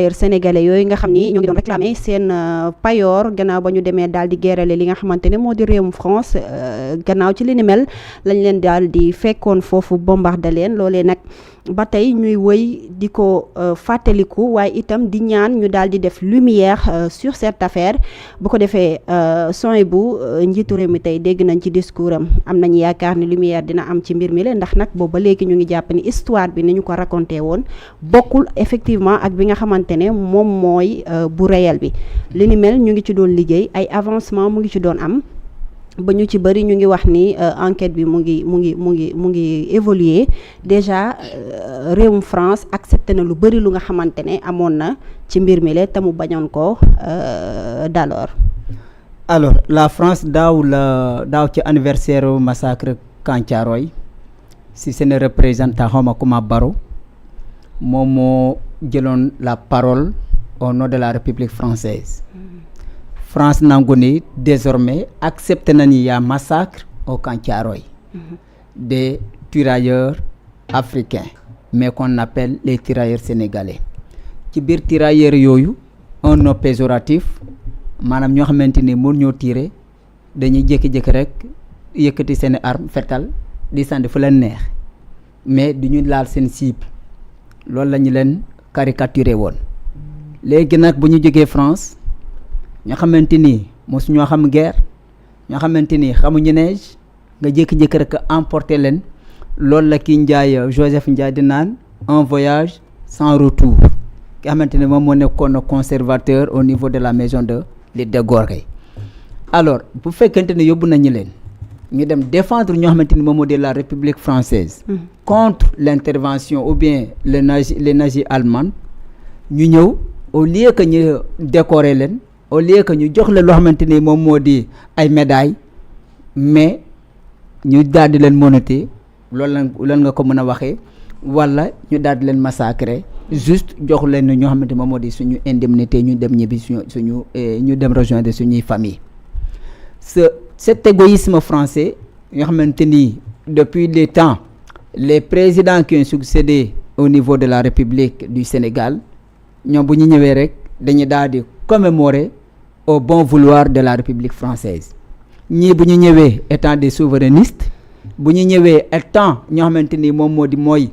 sénégalais yooyu nga xam ni ñoo ngi doon réclamer seen payoor gannaaw ba ñu demee daal di geerale li nga xamante ne moo di réewum France gannaaw ci li ni mel lañ leen daal di fekkoon foofu bombardé leen loolee nag ba tey ñuy wëy di ko fàttaliku waaye itam di ñaan ñu daal di def lumière sur cette affaire bu ko defee son bu njiitu réew mi tey dégg nañ ci discours am nañ yaakaar ni lumière dina am ci mbir mi la ndax nag boobu ba léegi ñu ngi jàpp ni histoire bi ni ñu ko raconté woon bokkul effectivement ak bi nga xamante ne moom mooy bu réel bi li ni mel ñu ngi ci doon liggéey ay avancement mu ngi ci doon am ba ñu ci bëri ñu ngi wax ni enquête bi mu ngi évoluer déjà réewum France accepté na lu bëri lu nga xamante ne amoon na ci mbir mi la te mu bañoon ko d'alors. Alors la France daaw ci anniversaire massacre Camp Thiaroye si seen représentant xawma kuma Barrow moom moo jëloon la parole au nom de la République française. France nangu ni désormais accepté nañu ya massacre au Camp Thiaroye des tirailleurs africains mais qu'on appelle les tirailleurs sénégalais ci biir tirailleurs yooyu un nom péjoratif maanaam ñoo xamante ni mën ñoo tirer dañuy jékki-jékki rek yëkkati seen arme fetal di sànni fu leen neex mais du ñu laal seen cible loolu la ñu leen caricaturé woon léegi nag bu ñu jógee France ñoo xamante ni mosu ñoo xam guerre ñoo xamante ni xamuñu neige nga jékki-jékki rek emporter leen loolu la kii Ndiaye Joseph Ndiaye di naan un voyage sans retour ki xamante ni moom moo nekkoon conservateur au niveau de la maison de l'île de Gorée. Alors bu fekkente ne yóbbu nañu leen ñu dem défendre ñoo xamante ni moom moo di la République française contre l'intervention ou bien les nazis allemands ñu ñëw au lieu que ñu décorer leen au lieu que ñu jox leen loo xamante ni moom moo di ay médailles mais ñu daal di leen monoter loolu nga ko mën a waxee wala ñu daal di leen massacrer juste jox leen ñoo xamante moom moo di suñu indemnité ñu dem ñibbi suñu ñu dem rejoindre suñuy famille. Cet égoïsme français yoo xamante ni depuis les temps les présidents qui ont succédé au niveau de la République du Sénégal ñoom bu ñu ñëwee rek dañu daal di commémorer au bon vouloir de la République française ñii bu ñu ñëwee étant des souverainistes bu ñu ñëwee étant ñoo xamante ni moom moo di mooy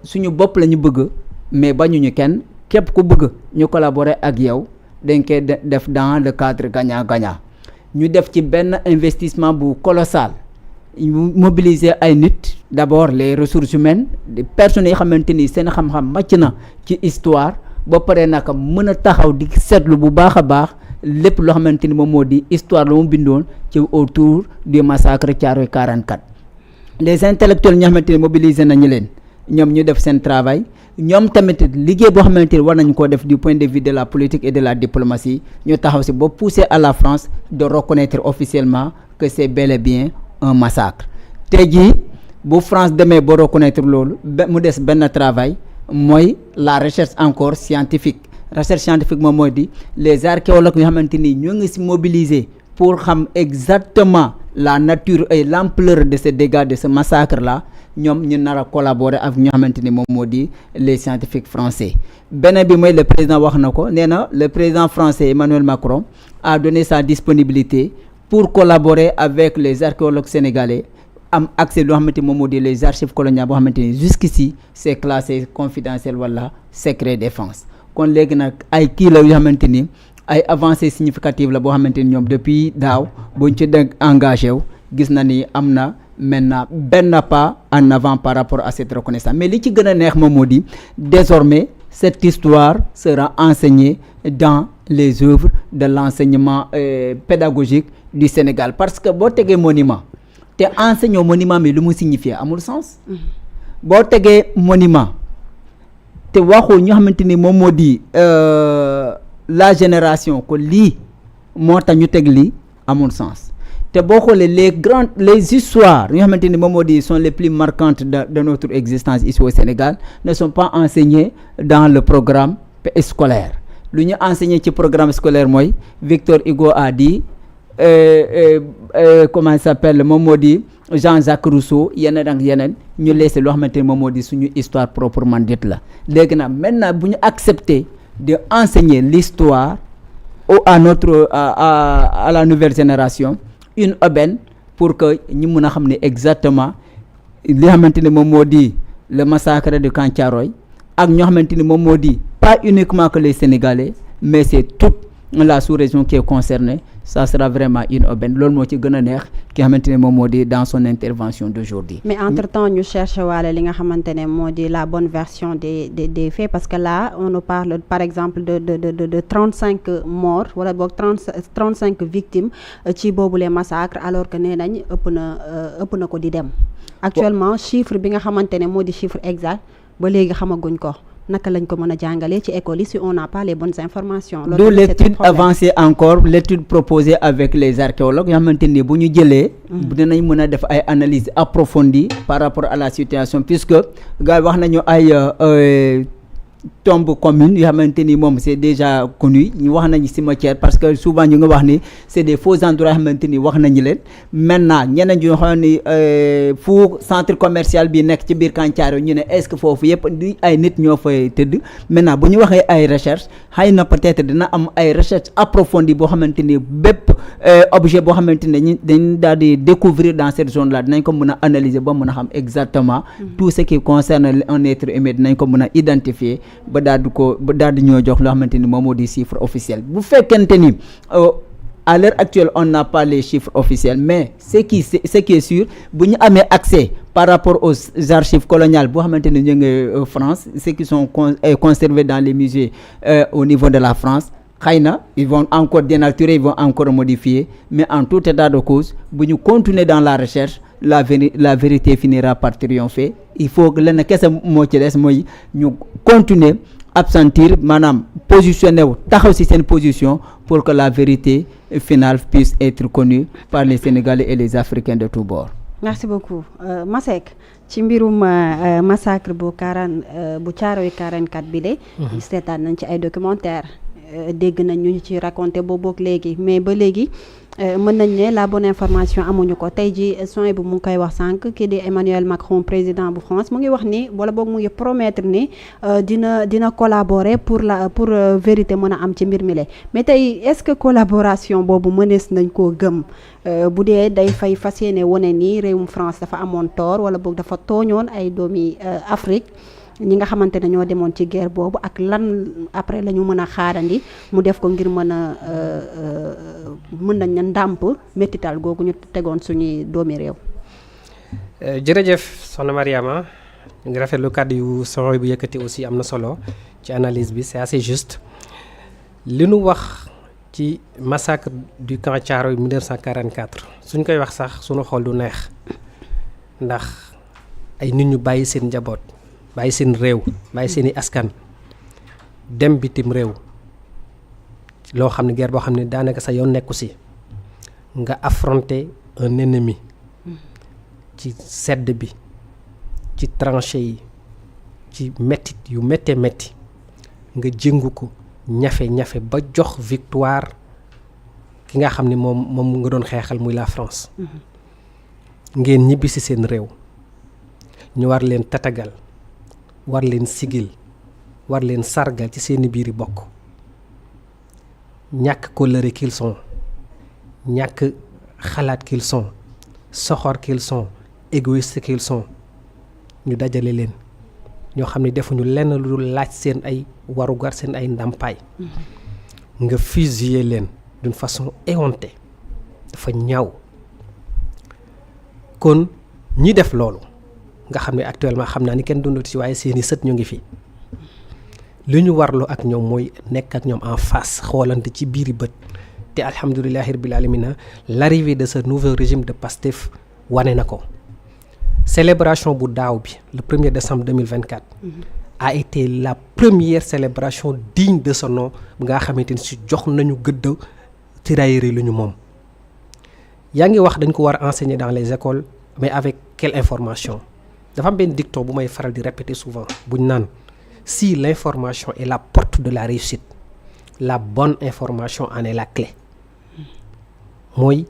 suñu bopp la ñu bëgg mais bañuñu kenn képp ku bëgg ñu collaborer ak yow dañ koy def dans le cadre gagnant-gagnant ñu def ci benn investissement bu colossal mobiliser ay nit d'abord les ressources humaines des personnes yi xamante ni seen xam-xam màcc na ci histoire ba pare naka mën a taxaw di seetlu bu baax a baax lépp loo xamante ni moom moo di histoire la mu bindoon ci autour du massacre Thiaroye 44 les intellectuels ñoo xamante ni mobiliser nañu leen ñoom ñu def seen travail ñoom tamit liggéey boo xamante ni war nañu koo def du point de vue de la politique et de la diplomatie ñu taxaw si ba pousser à la France de reconnaître officiellement que c'est bel et bien un massacre tey jii bu France demee ba reconnaître loolu mu des benn travail mooy la recherche encore scientifique recherche scientifique moom mooy di les archéologues yoo xamante ni ñoo ngi si mobiliser pour xam exactement la nature et l'ampleur de ce dégât de ce massacre là ñoom ñu nar a collaborer ak ñoo xamante ni moom moo di les scientifiques français. beneen bi mooy le président wax na ko nee na le président français Emmanuel Macron a donné sa disponibilité pour collaborer avec les archéologues sénégalais am accès loo xamante ni moom moo di les archives coloniales boo xamante ni jusqu'ici c'est classé confidentiel wala secret défense kon léegi nag ay kii la yoo xamante ni ay avancées significatives la boo xamante ni ñoom depuis daaw buñ ci dégg engagé wu gis na ni am na maintenant benn pas en avant par rapport à cette reconnaissance mais li ci gën a neex moom moo di désormais cette histoire sera enseignée dans les œuvres de l'enseignement pédagogique du Sénégal parce que boo tegee monument te enseigner monument mi lu mu signifier amul sens boo tegee monument te waxoo ñoo xamante ni moom moo di la génération ko lii moo tax ñu teg lii amul sens te boo xoolee les histoires yoo xamante ni moom moo di sont les plus marquantes de notre existence ici au Sénégal ne sont pas enseignées dans le programme scolaire lu ñu enseigné ci programme scolaire mooy Victor Hugo a dit comment il s'appelle moom moo di Jean-Jacques Rousseau yeneen ak yeneen ñu laissé loo xamante ni moom moo di suñu histoire proprement dite la léegi nag maintenant bu ñu accepter de enseigner l'histoire à la nouvelle génération, une aubaine pour que ñu mën a xam ne exactement li xamante ne moom moo di le massacre de Camp Thiaroye ak ñoo xamante ni moom moo di pas uniquement que les Sénégalais mais c'est toute la sous-région qui est concernée. Ça sera vraiment une aubaine loolu moo ci gën a neex ki xamante ne moom moo di dans son intervention d'aujourd'hui. Mais entre-temps ñu cherche waale li nga xamante ne moo di la bonne version des faits parce que là on nous parle par exemple de 35 morts wala boog 35 victimes ci boobu les massacres alors que nee nañ ëpp na ko di dem. Actuellement chiffre bi nga xamante ne moo di chiffre exact ba léegi xamaguñ ko. naka lañ ko mën a jàngalee ci école yi si on n'a pas les bonnes informations. D'où l'étude avancée encore l'étude proposée avec les archéologues yoo xamante ni bu ñu jëlee. dinañ mën a def ay analyses approfondies par rapport à la situation puisque gars yi wax nañu ay tombe commune yoo xamante ni moom c'est déjà connu ñu wax nañu cimetière parce que souvent ñu nga wax ni c'est des faux endroits yoo xamante ni wax nañu leen maintenant ñeneen ñu xam ni fu centre commercial bi nekk ci biir Camp Thiaroye ñu ne est-ce que foofu yëpp di ay nit ñoo fay tëdd maintenant bu ñu waxee ay recherche xëy na peut-être dina am ay recherche approfondie boo xamante ni bépp objet boo xamante ni dañ daal di découvrir dans cette zone là dinañ ko mën a analyser ba mën a xam exactement tout ce qui concerne un être humain dinañ ko mën a identifier ba daal di ñoo jox loo xamante ni moom moo di chiffre officiel bu fekkente ni à l'heure actuelle on n'a pas les chiffres officiels mais ce qui est sûr bu ñu amee accès par rapport aux archives coloniales boo xamante ni ñu ngi France ceux qui sont conservés dans les musées au niveau de la France xëy na ils vont encore dénaturer ils vont encore modifier mais en tout état de cause bu ñu continuer dans la recherche la vérité finira par triompher il faut que lenn kese moo ci des mooy ñu continuer absentir maanaam positionné wu taxaw ci seen position pour que la vérité finale puisse être connue par les Sénégalais et les Africains de tous bords. Merci beaucoup Masseck ci mbirum massacre bu Thiaroye 44 bi de seetaan nañ ci ay documentaire dégg nañ ñu ci raconté boobu léegi mais ba léegi mën nañ ne la bonne information amuñu ko tey ji soin bu mu ngi koy wax sànq kii di Emmanuel Macron président bu France mu ngi wax ni wala boog mu ngi promettre ni dina collaborer pour vérité mën a am ci mbir mi le mais tey est-ce que collaboration boobu mënees nañ koo gëm bu dee day fay fas yéene wane ni réewum France dafa amoon tort wala boog dafa tooñoon ay doomi Afrique ñi nga xamante ne ñoo demoon ci guerre boobu ak lan après la ñu mën a xaarandi mu def ko ngir mën nañ na ndàmp méttital googu ñu tegoon suñuy doomi réew. jërëjëf soxna Mariama ñu ngi rafetlu kàddu yu solo bu yëkkati aussi am na solo ci analyse bi c'est assez juste li nu wax ci massacre du Camp Thiaroye 1944 suñ koy wax sax suñu xol du neex ndax ay nit ñu bàyyi seen njaboot. bàyyi seen réew bàyyi seen i askan dem bitim réew loo xam ne guerre boo xam ne daanaka sa yoon nekku si nga affronter un ennemi ci sedd bi ci tranchées yi ci mettit yu méttee métti nga jëngu ko ñafe ba jox victoire ki nga xam ne moom nga doon xeexal muy la France ngeen ñibbi si seen réew ñu war leen tatagal war leen sigil war leen sargal ci seeni biiri bokk ñàkk kóllëre qu'ils sont ñàkk xalaat qu'ils sont soxor qu'ils sont égoïste qu'ils sont ñu dajale leen ñoo xam ne defuñu lenn lu dul laaj seen ay warugar seen ay ndàmpaay nga fusiller leen d'une façon éhontée dafa ñaaw kon ñi def loolu nga xam ne actuellement xam naa ni kenn dundut ci waaye seeni sët ñu ngi fi li ñu warlu ak ñoom mooy nekk ak ñoom en face xoolante ci biiri bët te alhamdulillahi rabbil alamina l'arrivée de ce nouveau régime de Pastef wane na ko célébration bu daaw bi le 1er décembre 2024 a été la première célébration digne de ce nom nga xamante ni si jox nañu gëdd tirailleurs yi lu ñu moom yaa ngi wax dañ ko war a enseigner dans les écoles mais avec quelle information dafa am benn dicton bu may faral di répéter souvent buñ naan si l'information est la porte de la réussite la bonne information en est la clé mooy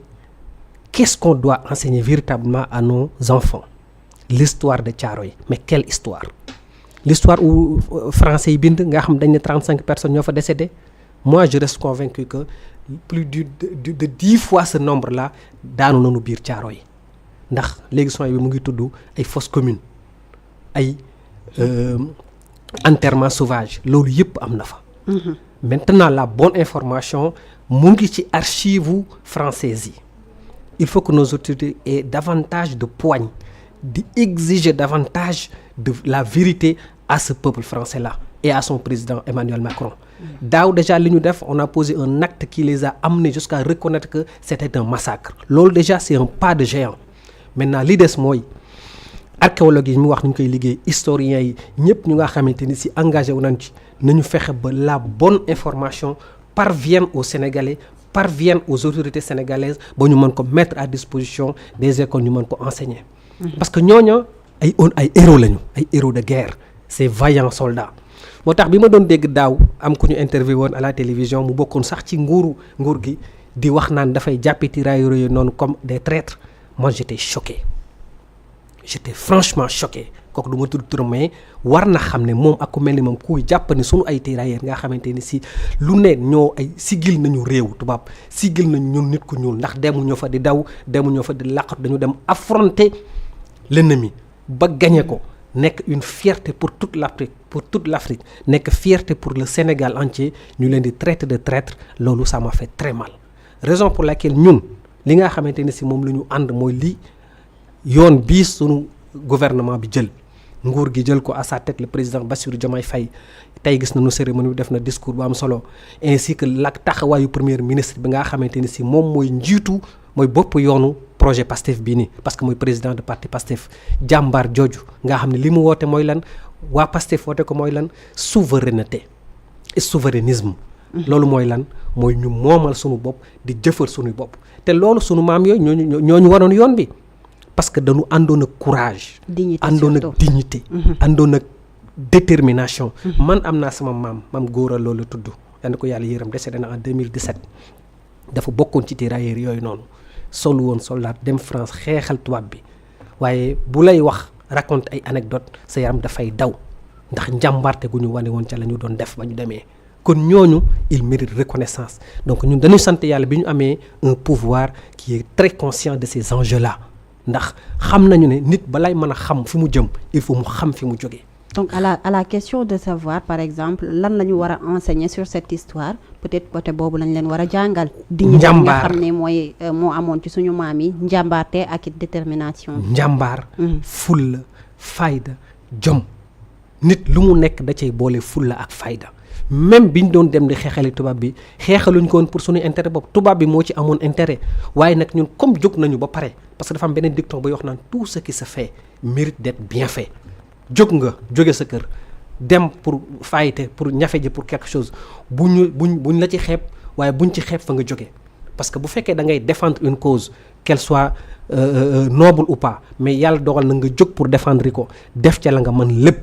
qu'est-ce qu'on doit enseigner véritablement à nos enfants l'histoire de Thiaroye mais quelle histoire l'histoire où français yi bind nga xam dañ ne 35 personnes ñoo fa décédé. Moi je reste convaincu que plus de 10 fois ce nombre là daanu nañu biir Thiaroye ndax léegi son bi mu ngi tudd ay fosse commune ay enterrement sauvage loolu yëpp am na fa. Maintenant la bonne information mu ngi ci archives françaises yi. Il faut que nos autorités aient davantage de poigne di exiger davantage de la vérité à ce peuple français là et à son président Emmanuel Macron. Daaw déjà li ñu def on a posé un acte qui les a amenés jusqu'à reconnaître que c'était un massacre. Loolu déjà c'est un pas de géant. Maintenant li des mooy archéologue yi mu wax ñu koy liggéey historiens yi ñëpp ñu nga xamante ni si engagé wu nañ ci nañu fexe ba la bonne information parvienne aux Sénégalais, parvienne aux autorités sénégalaises ba ñu mën ko mettre à disposition des écoles ñu mën ko enseigner. Parce que ñooñu ay héros lañu, ay héros de guerre, ces vaillants soldats. moo tax bi ma doon dégg daaw am ku ñu interviewé woon à la télévision mu bokkoon sax ci nguur gi di wax naan dafay jàppe tirailleurs yooyu noonu comme des traîtres. Moi j'étais choqué, j'étais franchement choqué. Kooku du ma tudd turam mais war na xam ne moom ak ku mel ni moom kuy jàpp ni sunu ay tirailleurs nga xamante ni si lu ne ñoo ay sigil nañu réew tubaab sigil nañu ñun nit ku ñuul ndax demuñu fa di daw demuñu fa di laqatu dañu dem affronter l'ennemi ba gagné ko nekk une fierté pour toute l'Afrique nekk fierté pour le Sénégal entier ñu leen di traiter de traître loolu ça m'a fait très mal. Raison pour laquelle ñun li nga xamante ni si moom la ñu ànd mooy li yoon bii sunu gouvernement bi jël nguur gi jël ko à sa tête le président Bassirou Diomaye Faye tey gis nañu cérémonie bi def na discours bu am solo ainsi que la taxawaayu premier ministre bi nga xamante ni si moom mooy njiitu mooy bopp yoonu projet PASTEF bii nii parce que mooy président de parti PASTEF jàmbaar jooju nga xam ne li mu woote mooy lan waa PASTEF woote ko mooy lan souveraineté et souverainisme. loolu mooy lan mooy ñu moomal sunu bopp di jëfal sunuy bopp te loolu sunu maam yooyu ñooñu waroon yoon bi parce que dañu àndoon ak courage. àndoon ak dignité. àndoon ak détermination. man am naa sama maam Góora loolu tudd yal na ko yàlla yërëm décédé na en 2017 dafa bokkoon ci tirailleurs yooyu noonu solu woon soldat dem France xeexal tubaab bi waaye bu lay wax raconte ay anecdote sa yaram dafay daw ndax njàmbarte gu ñu wane woon ca la ñu doon def ba ñu demee. kon ñooñu il mérite reconnaissance donc ñun dañuy sant yàlla bi ñu amee un pouvoir qui est très conscient de ces enjeux là ndax xam nañu ne nit balay mën a xam fi mu jëm il faut mu xam fi mu jógee. Donc à la question de savoir par exemple lan la ñu war a enseigner sur cette histoire peut-être côté boobu lañ leen war a jàngal. njàmbaar nga xam ne mooy moo amoon ci suñu maam yi njàmbaarte ak it détermination. njàmbaar. fulla fayda jom nit lu mu nekk da cay boole fulla ak fayda. même bi ñu doon dem di xeexali tubaab bi xeexaluñ ko woon pour suñu intérêt bopp tubaab bi moo ci amoon intérêt waaye nag ñun comme jóg nañu ba pare parce que dafa am beneen dicton bay wax naan tout ce qui se fait mérite d'être bien fait. jóge sa kër dem pour fighter pour ñafe ji pour quelque chose buñ la ci xeeb waaye buñ ci xeeb fa nga jóge parce que bu fekkee da ngay défendre une cause qu'elle soit noble ou pas mais yàlla dogal na nga jóg pour défendre ko def ca la nga mën lépp.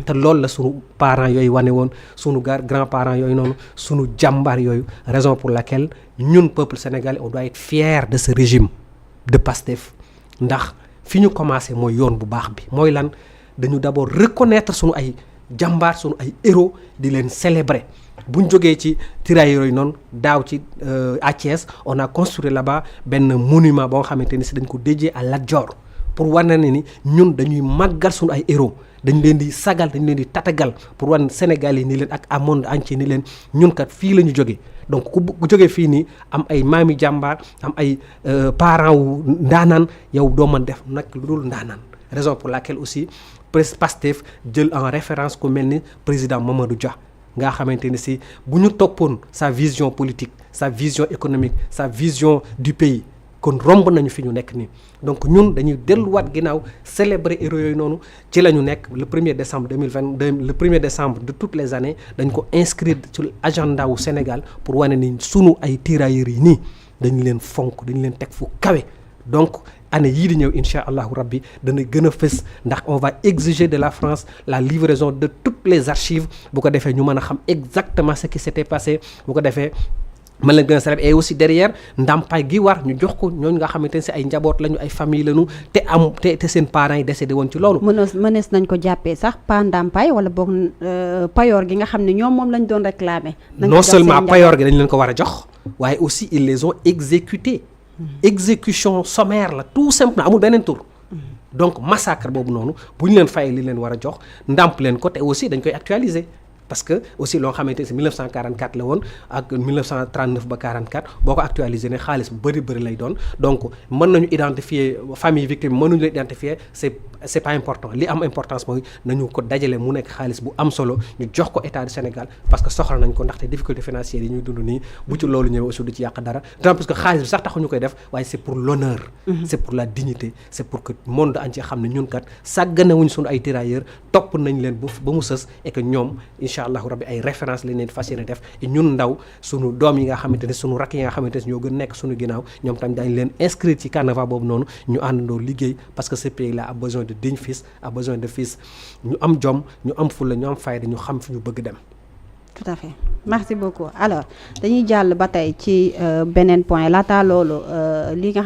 te loolu la sunu parents yooyu wane woon sunu grand parents yooyu noonu sunu jàmbaar yooyu raison pour laquelle ñun peuple sénégalais on doit être fier de ce régime de PASTEF ndax fi ñu commencé mooy yoon bu baax bi mooy lan dañu d'abord reconnaître sunu ay jàmbaar sunu ay héros di leen célébrer buñ jógee ci tirailleurs yooyu noonu daaw ci à Thiès on a construit là-bas benn monument boo nga xamante ni si dañ ko dédié à Lat Dior pour wane ne ni ñun dañuy màggal sunu ay héros dañ leen di sagal dañ leen di tatagal pour wan Sénégal yi ni leen ak monde entier ni leen ñun kat fii la ñu jógee donc ku jógee fii nii am ay maami jàmbaar am ay parents wu ndaanaan yow doo mën def nag lu dul ndaanaan raison pour laquelle aussi PASTEF jël en référence ku mel ni président Mamadou Dia nga xamante ni si bu ñu toppoon sa vision politique sa vision économique sa vision du pays kon romb nañu fi ñu nekk nii donc ñun dañuy delluwaat ginnaaw célébrer héros yooyu noonu ci la ñu nekk le 1er décembre 2022 le 1er décembre de toutes les années dañ ko inscrire ci agenda wu Sénégal pour wane ni sunu ay tirailleurs yi nii dañu leen fonk dañu leen teg fu kawe donc année yii di ñëw incha allahu rabbi dana gën a fës ndax on va exiger de la France la livraison de toutes les archives bu ko defee ñu mën a xam exactement ce qui s'était passé bu ko defee mën leen gën a célébrer et aussi derrière ndàmpaay gi war ñu jox ko ñooñu nga xamante ne si ay njaboot lañu ay famille lañu te seen parents yi décédé woon ci loolu. mënees nañ ko jàppee sax pas ndàmpaay wala boog payoor gi nga xam ne ñoom moom lañ doon réclamer. non seulement payoor gi dañ leen ko war a jox waaye aussi ils les ont exécutés. exécution sommaire la tout simplement amul beneen tur. donc massacre boobu noonu bu ñu leen fayee li leen war a jox ndàmp leen ko te aussi dañ koy actualiser. parce que aussi loo xamante ne 1944 la woon ak 1939 ba 44 boo ko actualisé ne xaalis bu bëri lay doon donc mën nañu identifier famille victime mënuñu la identifier c'est pas important li am importance mooy nañu ko dajale mu nekk xaalis bu am solo ñu jox ko état du Sénégal parce que soxla nañ ko ndaxte difficulté financière yi ñuy dund nii bu ci loolu ñëwee aussi du ci yàq dara d'autant plus que xaalis bi sax taxuñu koy def waaye c'est pour l'honneur c'est pour la dignité c'est pour que monde entier xam ne ñun kat sàgganewuñ suñu ay tirailleurs topp nañ leen ba mu sës et que ñoom incha allahu rabbi ay référence lañ leen fas yéene def et ñun ndaw sunu doom yi nga xamante ne sunu rakk yi nga xamante ne ñoo gën nekk sunu ginnaaw ñoom tamit dañ leen inscrire ci carnaval boobu noonu ñu àndandoo liggéey parce que ce pays là a besoin de dignes fils a besoin de fils ñu am jom ñu am fulla ñu am fayda ñu xam fi ñu bëgg dem. tout à fait merci beaucoup alors dañuy jàll ba tey ci beneen point laata loolu li nga